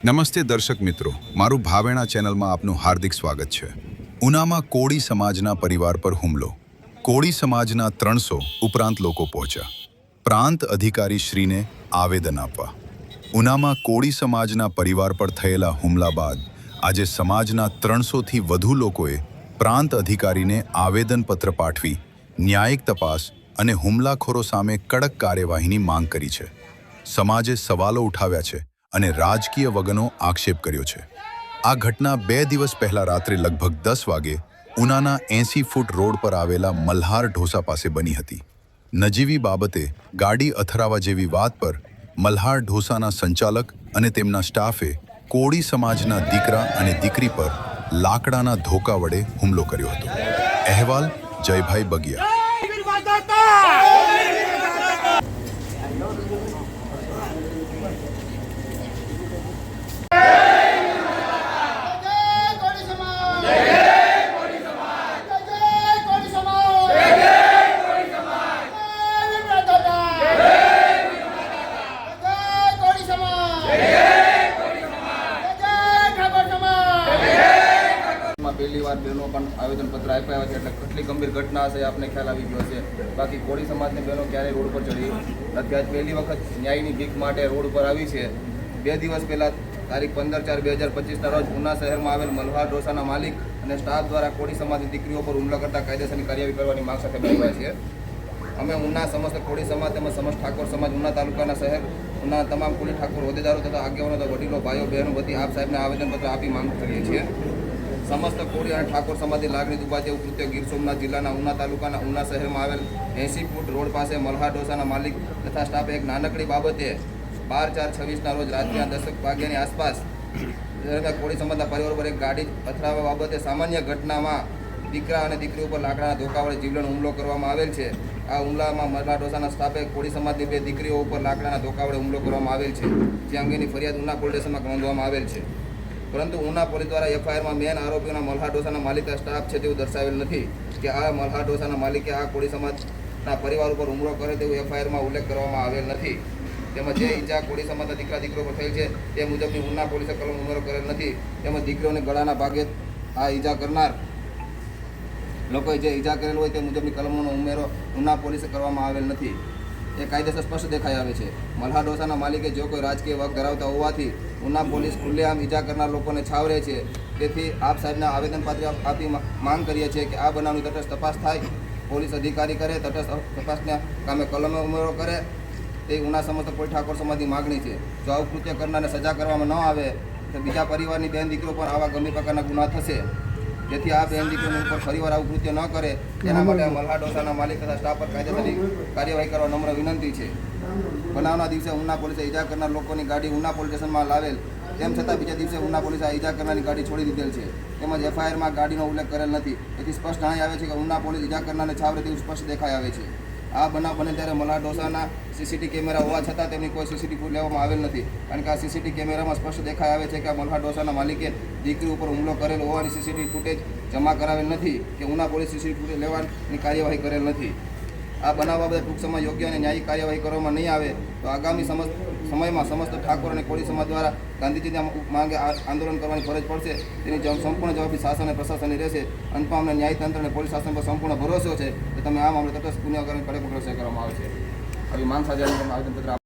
નમસ્તે દર્શક મિત્રો, મારું ભાવેણા ચેનલમાં આપનું હાર્દિક સ્વાગત છે। ઉનામાં કોળી સમાજના પરિવાર પર હુમલો। કોળી સમાજના 300 ઉપરાંત લોકો પહોંચ્યા પ્રાંત અધિકારી શ્રીને આવેદન આપવા। ઉનામાં કોળી સમાજના પરિવાર પર થયેલા હુમલા બાદ આજે સમાજના 300થી વધુ લોકોએ પ્રાંત અધિકારીને આવેદનપત્ર પાઠવી ન્યાયિક તપાસ અને હુમલાખોરો સામે કડક કાર્યવાહીની માંગ કરી છે। સમાજે સવાલો ઉઠાવ્યા છે અને રાજકીય વગનો આક્ષેપ કર્યો છે। આ ઘટના 2 દિવસ પહેલા રાત્રે લગભગ 10 વાગે ઉનાના 80 ફૂટ રોડ પર આવેલા મલ્હાર ઢોસા પાસે બની હતી। નજીવી બાબતે ગાડી અથડાવા જેવી વાત પર મલ્હાર ઢોસાના સંચાલક અને તેમના સ્ટાફે કોળી સમાજના દીકરા અને દીકરી પર લાકડાના ધોકા વડે હુમલો કર્યો હતો। અહેવાલ જયભાઈ બગિયા। પહેલી વાર બહેનો પણ આવેદનપત્ર આપ્યા છે એટલે કેટલી ગંભીર ઘટના હશે આપને ખ્યાલ આવી ગયો છે। બાકી કોળી સમાજની બહેનો ક્યારેય રોડ પર ચડી નથી। આજ પહેલી વખત ન્યાયની ભીખ માટે રોડ પર આવી છે। 2 દિવસ પહેલાં તારીખ 15/4/2025ના રોજ ઉના શહેરમાં આવેલ મલ્હાર ઢોસાના માલિક અને સ્ટાફ દ્વારા કોળી સમાજની દીકરીઓ પર હુમલો કરતા કાયદેસરની કાર્યવાહી કરવાની માંગ સાથે આવ્યા છે। અમે ઉના સમસ્ત કોળી સમાજ તેમજ સમસ્ત ઠાકોર સમાજ ઉના તાલુકાના શહેર ઉના તમામ કોળી ઠાકોર હોદ્દેદારો તથા આગેવાનો તથા વડીલો ભાઈઓ બહેનો વતી આપ સાહેબને આવેદનપત્ર આપી માંગ કરીએ છીએ। સમસ્ત કોળી અને ઠાકોર સમાજની લાગણી દુભાતે એવું કૃત્ય ગીર સોમનાથ જિલ્લાના ઉના તાલુકાના ઉના શહેરમાં આવેલ 80 ફૂટ રોડ પાસે મલ્હાર ઢોસાના માલિક તથા સ્ટાફે એક નાનકડી બાબતે 12/4/26ના રોજ રાત્રિના 10 વાગ્યાની આસપાસ કોળી સમાજના પરિવાર પર એક ગાડી અથડાવવા બાબતે સામાન્ય ઘટનામાં દીકરા અને દીકરી ઉપર લાકડાના ધોકા વડે જીવલેણ હુમલો કરવામાં આવેલ છે। આ હુમલામાં મલ્હાર ઢોસાના સ્ટાફે કોળી સમાજની 2 દીકરીઓ ઉપર લાકડાના ધોકા વડે હુમલો કરવામાં આવેલ છે, જે અંગેની ફરિયાદ ઉના પોલીસ સ્ટેશનમાં નોંધવામાં આવેલ છે। પરંતુ ઉના પોલીસ દ્વારા એફઆઈઆરમાં મેન આરોપીઓના મલ્હાર ઢોસાના માલિક સ્ટાફ છે તેવું દર્શાવેલ નથી કે આ મલ્હાર ઢોસાના માલિકે આ કોળી સમાજના પરિવાર ઉપર હુમલો કરે તેવું એફઆઈઆરમાં ઉલ્લેખ કરવામાં આવેલ નથી। તેમજ જે ઈજા કોળી સમાજના દીકરીઓ પર થયેલ છે તે મુજબની ઉના પોલીસે કલમ ઉમેરો કરેલ નથી। તેમજ દીકરીઓને ગળાના ભાગે આ ઈજા કરનાર લોકોએ જે ઈજા કરેલ હોય તે મુજબની કલમોનો ઉમેરો ઉના પોલીસે કરવામાં આવેલ નથી। એ કાયદેસર સ્પષ્ટ દેખાઈ આવે છે। મલ્હાર ઢોસાના માલિકે જો કોઈ રાજકીય વગ ધરાવતા હોવાથી ઉના પોલીસ ખુલ્લેઆમ ઈજા કરનાર લોકોને છાવરે છે। તેથી આપ સાહેબને આવેદનપત્ર આપી માંગ કરીએ છીએ કે આ બનાવની તટસ્થ તપાસ થાય, પોલીસ અધિકારી કરે, તટસ્થ તપાસના કામે કલમે ઉમેરો કરે, તે ઉના સમસ્ત કોળી ઠાકોર સમાજની માગણી છે। જો આવું કૃત્ય કરનારને સજા કરવામાં ન આવે તો બીજા પરિવારની બહેન દીકરીઓ પર આવા ગંભીર પ્રકારના ગુના થશે। જેથી આ બહેન દીકરીઓ ઉપર ફરીવાર આવું કૃત્ય ન કરે તેના માટે મલ્હાર ઢોસાના માલિક તથા સ્ટાફ પર કાયદેસરની કાર્યવાહી કરવા નમ્ર વિનંતી છે। બનાવના દિવસે ઉના પોલીસે ઈજા કરનાર લોકોની ગાડી ઉના પોલીસ સ્ટેશનમાં લાવેલ, તેમ છતાં બીજા દિવસે ઉના પોલીસે આ ઈજા કરનારની ગાડી છોડી દીધેલ છે। તેમજ એફઆઈઆરમાં ગાડીનો ઉલ્લેખ કરેલ નથી। તેથી સ્પષ્ટ જણાઈ આવે છે કે ઉના પોલીસ ઈજા કરનારને છાવરે તેવું સ્પષ્ટ દેખાઈ આવે છે। આ બનાવ બને ત્યારે મલ્હાર ઢોસાના સીસીટીવી કેમેરા હોવા છતાં તેમની કોઈ સીસીટીવી લેવામાં આવેલ નથી, કારણ કે આ સીસીટીવી કેમેરામાં સ્પષ્ટ દેખાઈ આવે છે કે આ મલ્હાર ઢોસાના માલિકે દીકરી ઉપર હુમલો કરેલ હોવાની સીસીટીવી ફૂટેજ જમા કરાવેલ નથી કે ઉના પોલીસ સીસીટીવી ફૂટેજ લેવાની કાર્યવાહી કરેલ નથી। આ બનાવ બાબતે ટૂંક સમય યોગ્ય અને ન્યાયિક કાર્યવાહી કરવામાં નહીં આવે તો આગામી સમયમાં સમસ્ત ઠાકોર અને કોળી સમાજ દ્વારા ગાંધીજીના માંગે આંદોલન કરવાની ફરજ પડશે। તેની સંપૂર્ણ જવાબદારી શાસન અને પ્રશાસનની રહેશે। અંતમાં અમને ન્યાયતંત્ર અને પોલીસ શાસન પર સંપૂર્ણ ભરોસો છે કે તમે આ મામલે તટસ્થ ગુનેગારોને કડક પગલાં કરવામાં આવશે। આવી માંગ સાથે આવેદનપત્ર